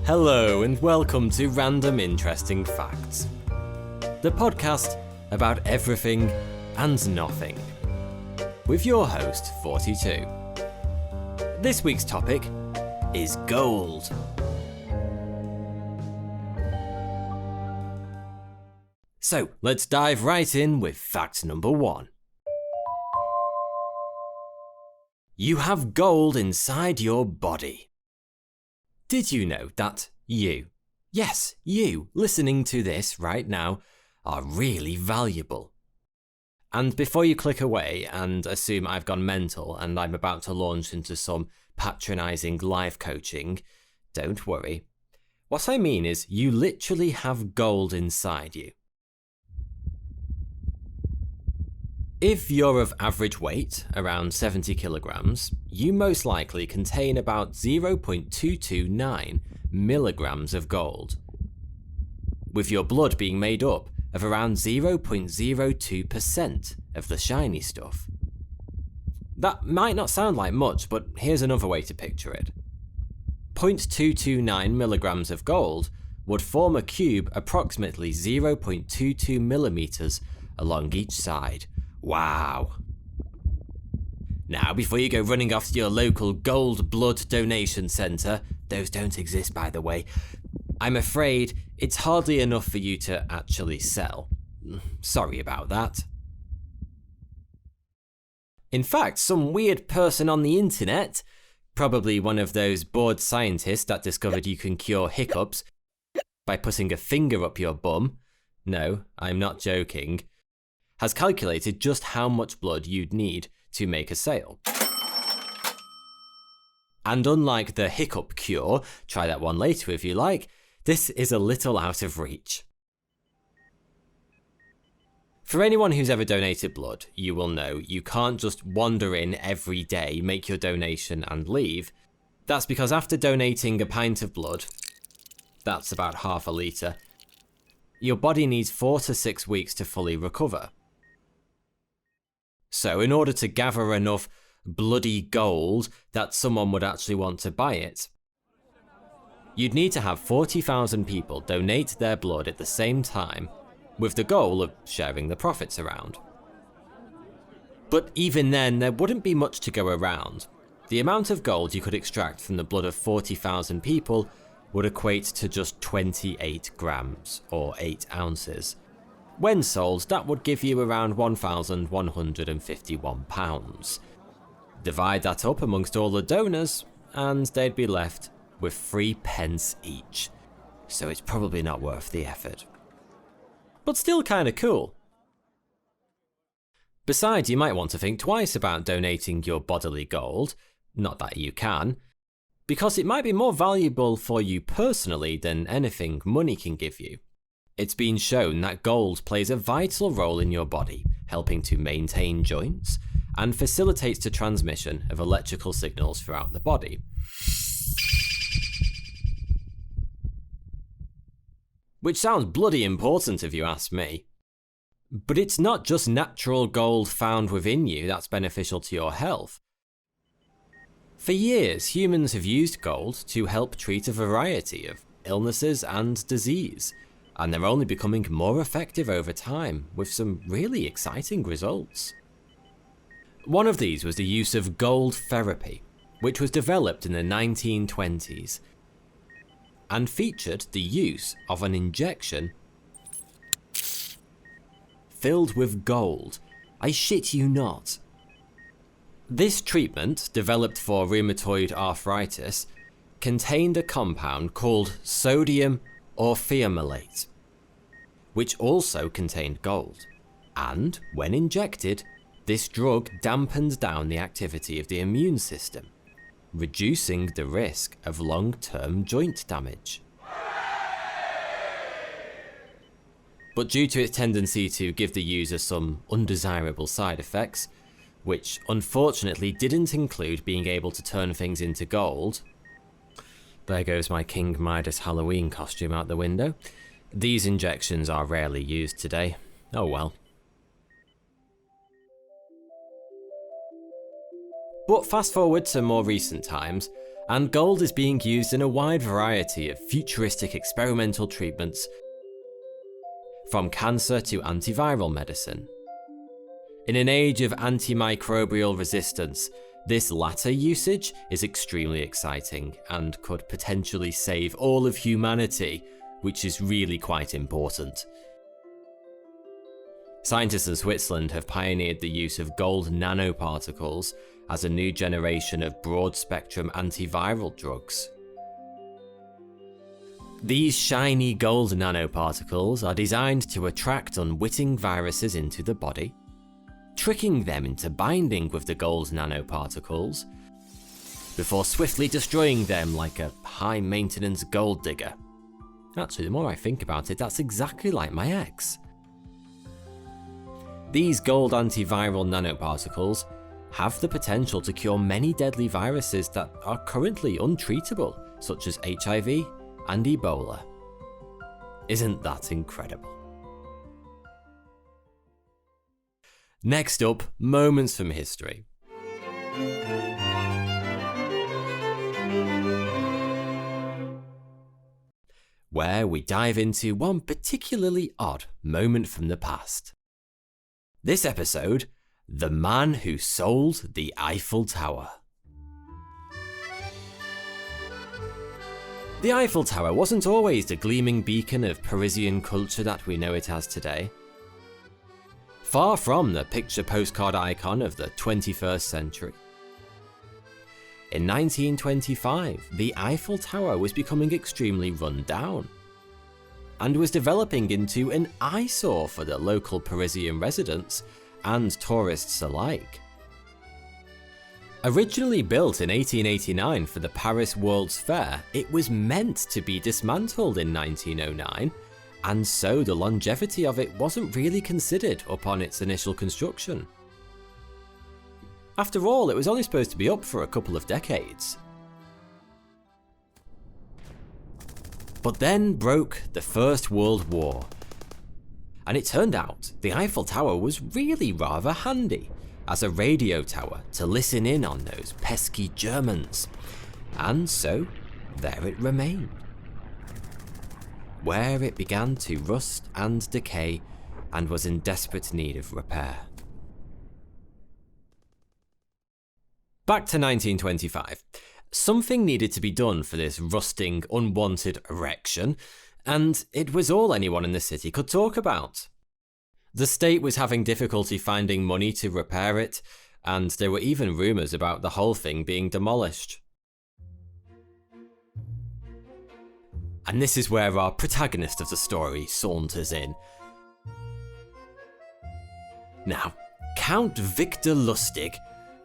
Hello and welcome to Random Interesting Facts, the podcast about everything and nothing, with your host 42. This week's topic is gold. So let's dive right in with fact number 1. You have gold inside your body. Did you know that you, yes, you, listening to this right now, are really valuable? And before you click away and assume I've gone mental and I'm about to launch into some patronising life coaching, don't worry. What I mean is you literally have gold inside you. If you're of average weight, around 70 kilograms, you most likely contain about 0.229 milligrams of gold, with your blood being made up of around 0.02% of the shiny stuff. That might not sound like much, but here's another way to picture it. 0.229 milligrams of gold would form a cube approximately 0.22 millimeters along each side. Wow. Now, before you go running off to your local gold blood donation centre, those don't exist by the way, I'm afraid it's hardly enough for you to actually sell. Sorry about that. In fact, some weird person on the internet, probably one of those bored scientists that discovered you can cure hiccups by putting a finger up your bum, no, I'm not joking, has calculated just how much blood you'd need to make a sale. And unlike the hiccup cure, try that one later if you like, this is a little out of reach. For anyone who's ever donated blood, you will know you can't just wander in every day, make your donation and leave. That's because after donating a pint of blood, that's about half a litre, your body needs 4 to 6 weeks to fully recover. So in order to gather enough bloody gold that someone would actually want to buy it, you'd need to have 40,000 people donate their blood at the same time, with the goal of sharing the profits around. But even then, there wouldn't be much to go around. The amount of gold you could extract from the blood of 40,000 people would equate to just 28 grams, or 8 ounces. When sold, that would give you around £1,151. Divide that up amongst all the donors, and they'd be left with 3 pence each. So it's probably not worth the effort. But still kinda cool. Besides, you might want to think twice about donating your bodily gold, not that you can, because it might be more valuable for you personally than anything money can give you. It's been shown that gold plays a vital role in your body, helping to maintain joints and facilitates the transmission of electrical signals throughout the body. Which sounds bloody important if you ask me. But it's not just natural gold found within you that's beneficial to your health. For years, humans have used gold to help treat a variety of illnesses and disease. And they're only becoming more effective over time, with some really exciting results. One of these was the use of gold therapy, which was developed in the 1920s, and featured the use of an injection filled with gold. I shit you not. This treatment, developed for rheumatoid arthritis, contained a compound called sodium orpheomalate, which also contained gold, and when injected, this drug dampened down the activity of the immune system, reducing the risk of long-term joint damage. But due to its tendency to give the user some undesirable side effects, which unfortunately didn't include being able to turn things into gold, there goes my King Midas Halloween costume out the window. These injections are rarely used today. Oh well. But fast forward to more recent times, and gold is being used in a wide variety of futuristic experimental treatments, from cancer to antiviral medicine. In an age of antimicrobial resistance, this latter usage is extremely exciting and could potentially save all of humanity, which is really quite important. Scientists in Switzerland have pioneered the use of gold nanoparticles as a new generation of broad-spectrum antiviral drugs. These shiny gold nanoparticles are designed to attract unwitting viruses into the body, tricking them into binding with the gold nanoparticles, before swiftly destroying them like a high-maintenance gold digger. Actually, the more I think about it, that's exactly like my ex. These gold antiviral nanoparticles have the potential to cure many deadly viruses that are currently untreatable, such as HIV and Ebola. Isn't that incredible? Next up, moments from history. Where we dive into one particularly odd moment from the past. This episode, the man who sold the Eiffel Tower. The Eiffel Tower wasn't always the gleaming beacon of Parisian culture that we know it as today. Far from the picture postcard icon of the 21st century. In 1925, the Eiffel Tower was becoming extremely run down, and was developing into an eyesore for the local Parisian residents and tourists alike. Originally built in 1889 for the Paris World's Fair, it was meant to be dismantled in 1909, and so the longevity of it wasn't really considered upon its initial construction. After all, it was only supposed to be up for a couple of decades. But then broke the First World War, and it turned out the Eiffel Tower was really rather handy as a radio tower to listen in on those pesky Germans, and so there it remained, where it began to rust and decay and was in desperate need of repair. Back to 1925. Something needed to be done for this rusting, unwanted erection, and it was all anyone in the city could talk about. The state was having difficulty finding money to repair it, and there were even rumours about the whole thing being demolished. And this is where our protagonist of the story saunters in. Now, Count Victor Lustig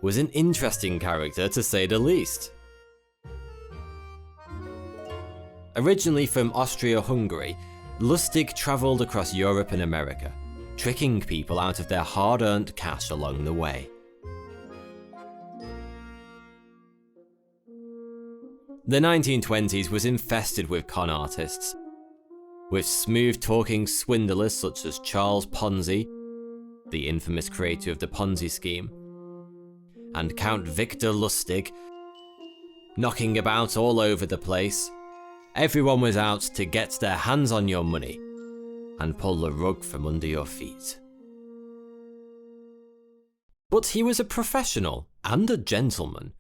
was an interesting character to say the least. Originally from Austria-Hungary, Lustig travelled across Europe and America, tricking people out of their hard-earned cash along the way. The 1920s was infested with con artists, with smooth-talking swindlers such as Charles Ponzi, the infamous creator of the Ponzi scheme, and Count Victor Lustig, knocking about all over the place. Everyone was out to get their hands on your money and pull the rug from under your feet. But he was a professional and a gentleman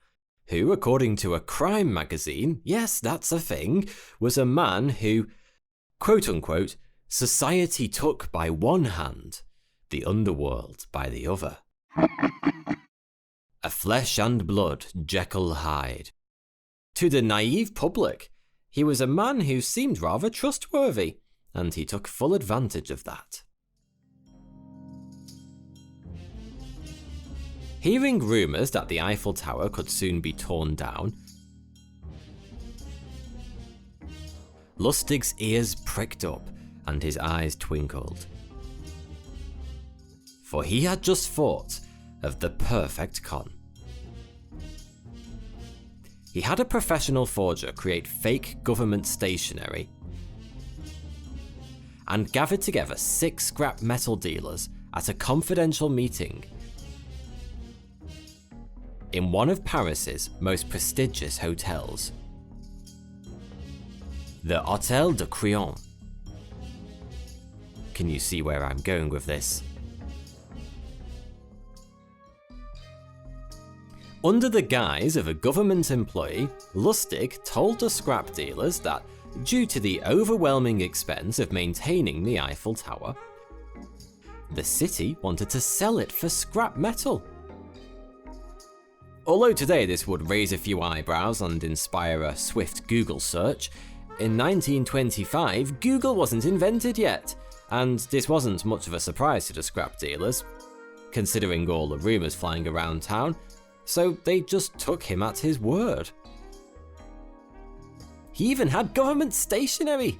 who, according to a crime magazine, yes, that's a thing, was a man who, quote-unquote, society took by one hand, the underworld by the other. A flesh and blood Jekyll Hyde. To the naive public, he was a man who seemed rather trustworthy, and he took full advantage of that. Hearing rumours that the Eiffel Tower could soon be torn down, Lustig's ears pricked up and his eyes twinkled. For he had just thought of the perfect con. He had a professional forger create fake government stationery and gathered together 6 scrap metal dealers at a confidential meeting in one of Paris's most prestigious hotels, the Hôtel de Crillon. Can you see where I'm going with this? Under the guise of a government employee, Lustig told the scrap dealers that, due to the overwhelming expense of maintaining the Eiffel Tower, the city wanted to sell it for scrap metal. Although today this would raise a few eyebrows and inspire a swift Google search, in 1925 Google wasn't invented yet, and this wasn't much of a surprise to the scrap dealers, considering all the rumours flying around town, so they just took him at his word. He even had government stationery!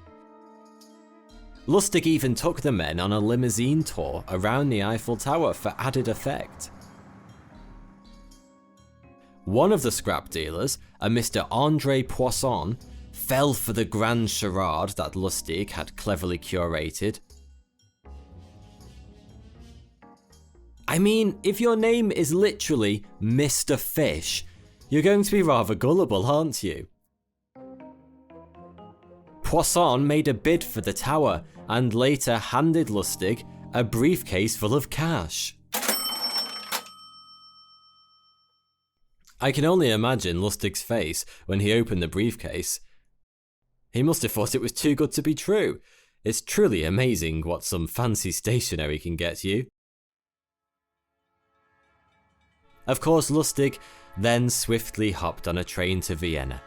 Lustig even took the men on a limousine tour around the Eiffel Tower for added effect. One of the scrap dealers, a Mr. André Poisson, fell for the grand charade that Lustig had cleverly curated. I mean, if your name is literally Mr. Fish, you're going to be rather gullible, aren't you? Poisson made a bid for the tower and later handed Lustig a briefcase full of cash. I can only imagine Lustig's face when he opened the briefcase. He must have thought it was too good to be true. It's truly amazing what some fancy stationery can get you. Of course, Lustig then swiftly hopped on a train to Vienna,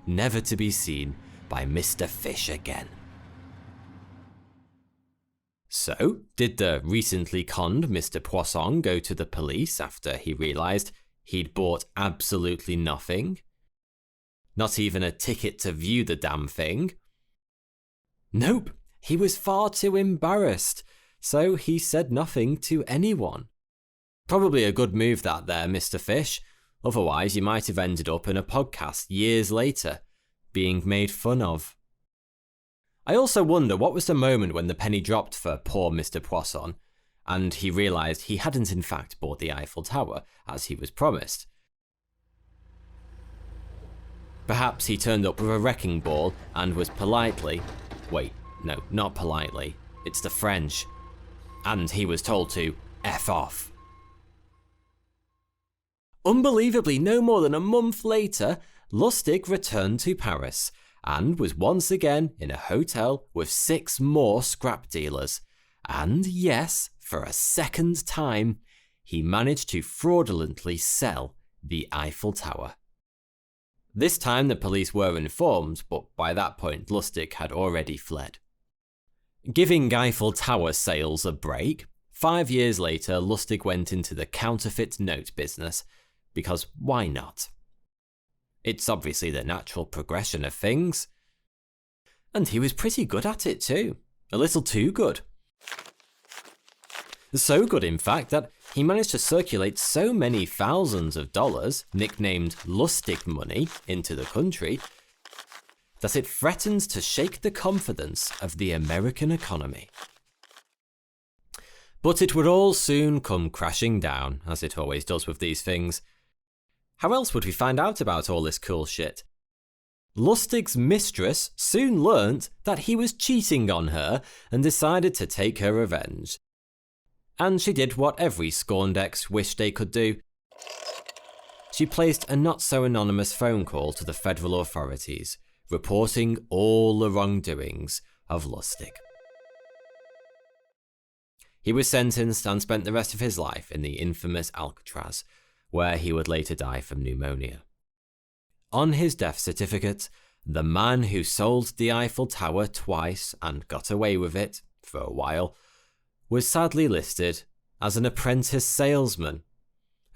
never to be seen by Mr. Fish again. So, did the recently conned Mr. Poisson go to the police after he realised he'd bought absolutely nothing? Not even a ticket to view the damn thing? Nope, he was far too embarrassed, so he said nothing to anyone. Probably a good move that there, Mr. Fish, otherwise you might have ended up in a podcast years later, being made fun of. I also wonder what was the moment when the penny dropped for poor Mr. Poisson, and he realised he hadn't in fact bought the Eiffel Tower, as he was promised. Perhaps he turned up with a wrecking ball and was politely— wait, no, not politely, it's the French. And he was told to F off. Unbelievably, no more than a month later, Lustig returned to Paris and was once again in a hotel with 6 more scrap dealers. And yes, for a second time, he managed to fraudulently sell the Eiffel Tower. This time the police were informed, but by that point Lustig had already fled. Giving Eiffel Tower sales a break, 5 years later Lustig went into the counterfeit note business, because why not? It's obviously the natural progression of things. And he was pretty good at it too, a little too good. So good in fact that he managed to circulate so many thousands of dollars, nicknamed Lustig money, into the country, that it threatened to shake the confidence of the American economy. But it would all soon come crashing down, as it always does with these things. How else would we find out about all this cool shit? Lustig's mistress soon learnt that he was cheating on her and decided to take her revenge. And she did what every scorned ex wished they could do. She placed a not-so-anonymous phone call to the federal authorities, reporting all the wrongdoings of Lustig. He was sentenced and spent the rest of his life in the infamous Alcatraz, where he would later die from pneumonia. On his death certificate, the man who sold the Eiffel Tower twice and got away with it, for a while, was sadly listed as an apprentice salesman.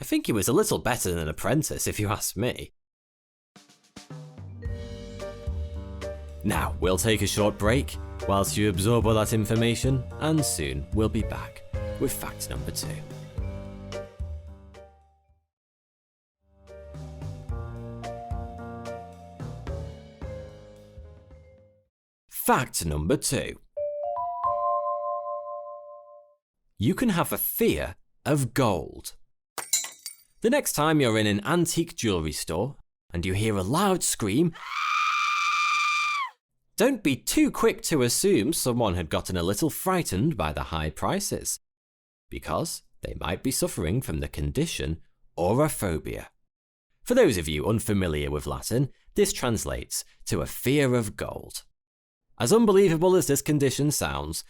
I think he was a little better than an apprentice, if you ask me. Now, we'll take a short break whilst you absorb all that information, and soon we'll be back with fact number 2. Fact number 2. You can have a fear of gold. The next time you're in an antique jewellery store and you hear a loud scream, don't be too quick to assume someone had gotten a little frightened by the high prices, because they might be suffering from the condition agoraphobia. For those of you unfamiliar with Latin, this translates to a fear of gold. As unbelievable as this condition sounds,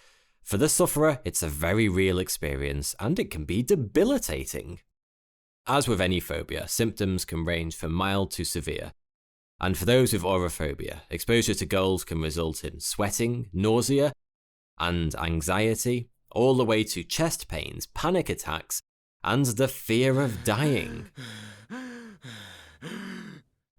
for the sufferer it's a very real experience and it can be debilitating. As with any phobia, symptoms can range from mild to severe. And for those with agoraphobia, exposure to gold can result in sweating, nausea, and anxiety, all the way to chest pains, panic attacks, and the fear of dying.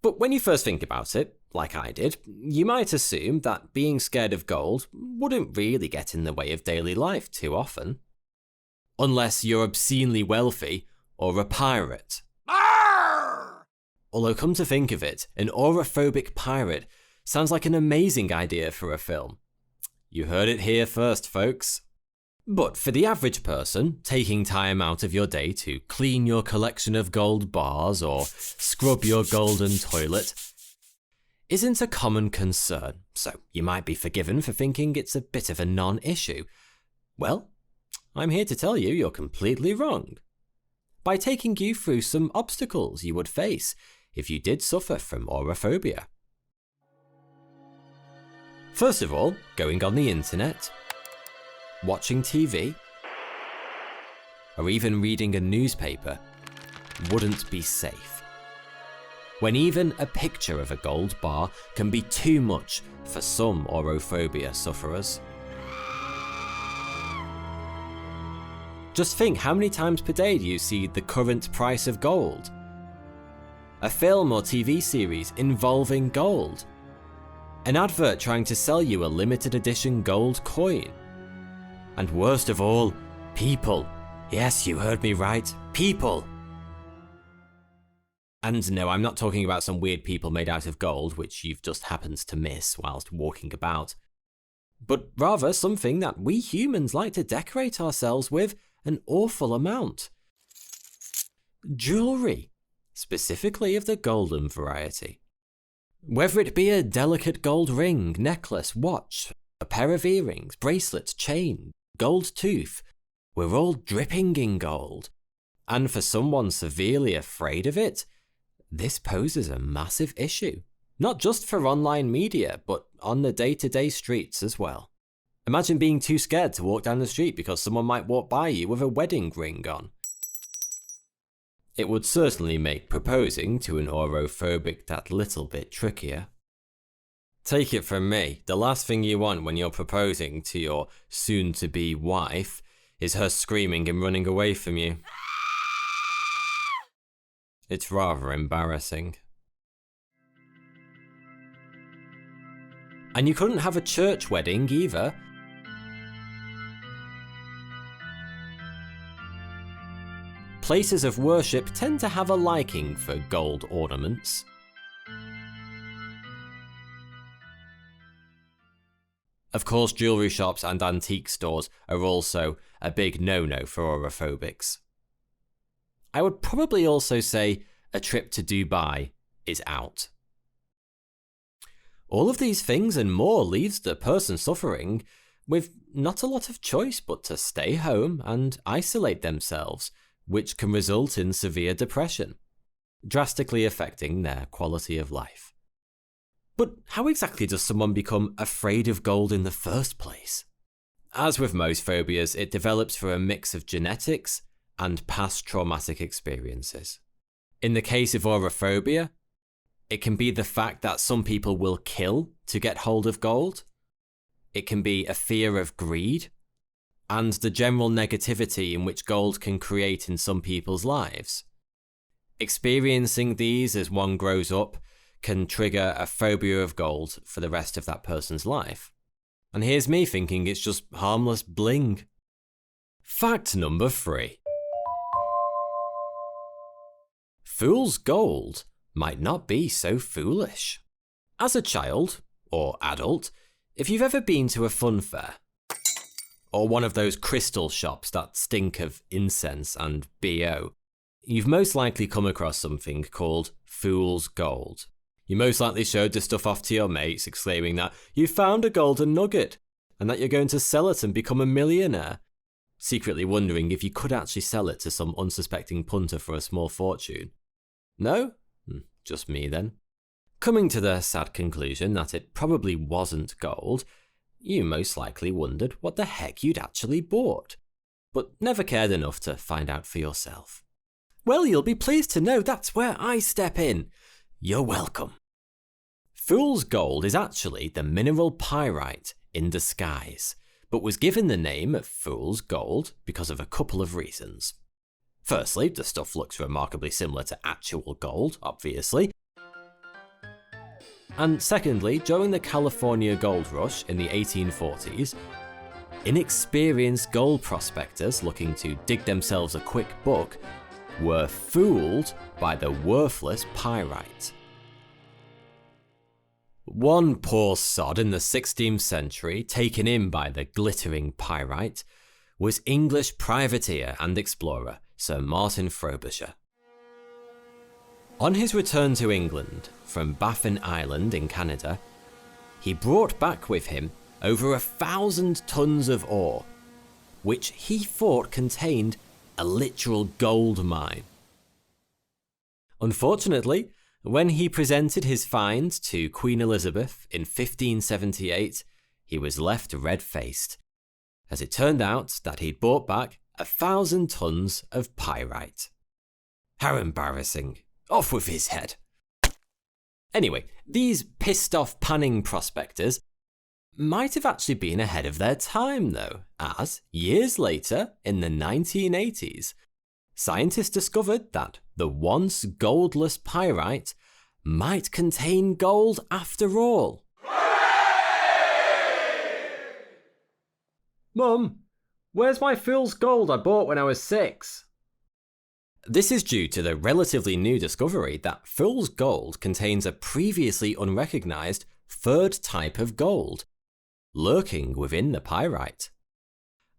But when you first think about it, like I did, you might assume that being scared of gold wouldn't really get in the way of daily life too often. Unless you're obscenely wealthy or a pirate. Although come to think of it, an agoraphobic pirate sounds like an amazing idea for a film. You heard it here first, folks. But for the average person, taking time out of your day to clean your collection of gold bars or scrub your golden toilet isn't a common concern, so you might be forgiven for thinking it's a bit of a non-issue. Well, I'm here to tell you you're completely wrong. By taking you through some obstacles you would face if you did suffer from agoraphobia. First of all, going on the internet, watching TV, or even reading a newspaper wouldn't be safe. When even a picture of a gold bar can be too much for some agoraphobia sufferers. Just think how many times per day do you see the current price of gold? A film or TV series involving gold. An advert trying to sell you a limited edition gold coin. And worst of all, people. Yes, you heard me right, people. And no, I'm not talking about some weird people made out of gold, which you've just happened to miss whilst walking about. But rather something that we humans like to decorate ourselves with an awful amount. Jewellery. Specifically of the golden variety. Whether it be a delicate gold ring, necklace, watch, a pair of earrings, bracelets, chain, gold tooth, we're all dripping in gold. And for someone severely afraid of it, this poses a massive issue. Not just for online media, but on the day-to-day streets as well. Imagine being too scared to walk down the street because someone might walk by you with a wedding ring on. It would certainly make proposing to an agoraphobic that little bit trickier. Take it from me, the last thing you want when you're proposing to your soon-to-be wife is her screaming and running away from you. It's rather embarrassing. And you couldn't have a church wedding either. Places of worship tend to have a liking for gold ornaments. Of course, jewellery shops and antique stores are also a big no-no for agoraphobics. I would probably also say a trip to Dubai is out. All of these things and more leaves the person suffering with not a lot of choice but to stay home and isolate themselves, which can result in severe depression, drastically affecting their quality of life. But how exactly does someone become afraid of gold in the first place? As with most phobias, it develops through a mix of genetics and past traumatic experiences. In the case of agoraphobia, it can be the fact that some people will kill to get hold of gold. It can be a fear of greed, and the general negativity in which gold can create in some people's lives. Experiencing these as one grows up can trigger a phobia of gold for the rest of that person's life. And here's me thinking it's just harmless bling. Fact number 3. Fool's gold might not be so foolish. As a child, or adult, if you've ever been to a fun fair, or one of those crystal shops that stink of incense and BO, you've most likely come across something called fool's gold. You most likely showed the stuff off to your mates, exclaiming that you found a golden nugget and that you're going to sell it and become a millionaire, secretly wondering if you could actually sell it to some unsuspecting punter for a small fortune. No? Just me then. Coming to the sad conclusion that it probably wasn't gold, you most likely wondered what the heck you'd actually bought, but never cared enough to find out for yourself. Well, you'll be pleased to know that's where I step in. You're welcome. Fool's gold is actually the mineral pyrite in disguise, but was given the name of fool's gold because of a couple of reasons. Firstly, the stuff looks remarkably similar to actual gold, obviously. And secondly, during the California gold rush in the 1840s, inexperienced gold prospectors looking to dig themselves a quick buck were fooled by the worthless pyrite. One poor sod in the 16th century, taken in by the glittering pyrite, was English privateer and explorer Sir Martin Frobisher. On his return to England from Baffin Island in Canada, he brought back with him over 1,000 tons of ore, which he thought contained a literal gold mine. Unfortunately, when he presented his find to Queen Elizabeth in 1578, he was left red-faced, as it turned out that he'd brought back 1,000 tons of pyrite. How embarrassing. Off with his head. Anyway, these pissed-off panning prospectors might have actually been ahead of their time though, as years later, in the 1980s, scientists discovered that the once goldless pyrite might contain gold after all. Mum, where's my fool's gold I bought when I was 6? This is due to the relatively new discovery that fool's gold contains a previously unrecognised third type of gold, lurking within the pyrite.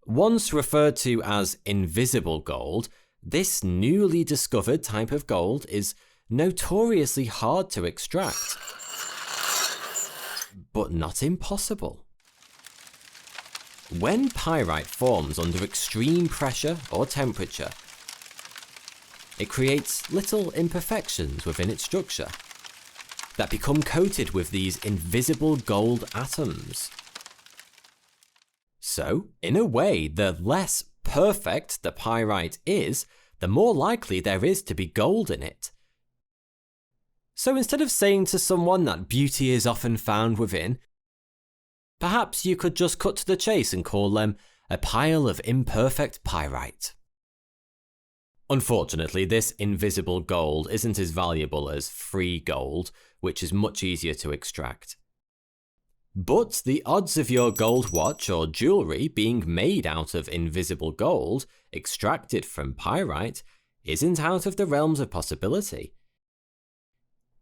Once referred to as invisible gold, this newly discovered type of gold is notoriously hard to extract, but not impossible. When pyrite forms under extreme pressure or temperature, it creates little imperfections within its structure that become coated with these invisible gold atoms. So, in a way, the less perfect the pyrite is, the more likely there is to be gold in it. So instead of saying to someone that beauty is often found within, perhaps you could just cut to the chase and call them a pile of imperfect pyrite. Unfortunately, this invisible gold isn't as valuable as free gold, which is much easier to extract. But the odds of your gold watch or jewellery being made out of invisible gold, extracted from pyrite, isn't out of the realms of possibility.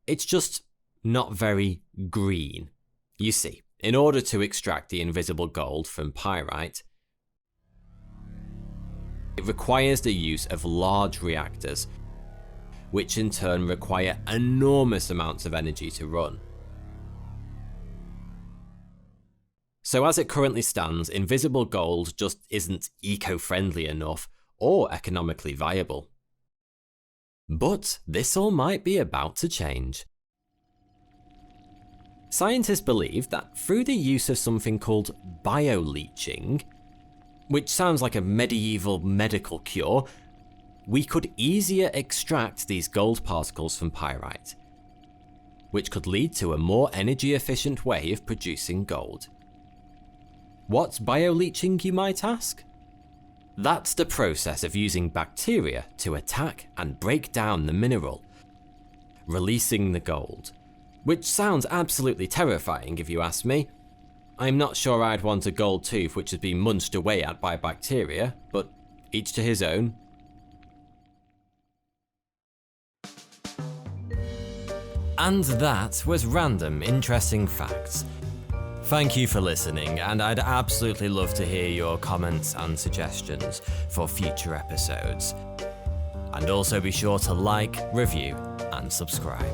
It's just not very green. You see, in order to extract the invisible gold from pyrite, it requires the use of large reactors, which in turn require enormous amounts of energy to run. So as it currently stands, invisible gold just isn't eco-friendly enough or economically viable. But this all might be about to change. Scientists believe that through the use of something called bioleaching, which sounds like a medieval medical cure, we could easier extract these gold particles from pyrite, which could lead to a more energy efficient way of producing gold. What's bioleaching, you might ask? That's the process of using bacteria to attack and break down the mineral, releasing the gold, which sounds absolutely terrifying if you ask me. I'm not sure I'd want a gold tooth which has been munched away at by bacteria, but each to his own. And that was Random Interesting Facts. Thank you for listening, and I'd absolutely love to hear your comments and suggestions for future episodes. And also be sure to like, review, and subscribe.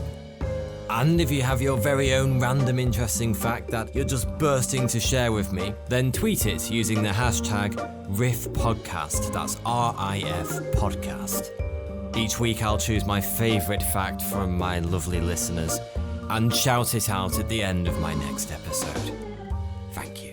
And if you have your very own random interesting fact that you're just bursting to share with me, then tweet it using the hashtag RIFPodcast, that's RIF Podcast. Each week I'll choose my favourite fact from my lovely listeners and shout it out at the end of my next episode. Thank you.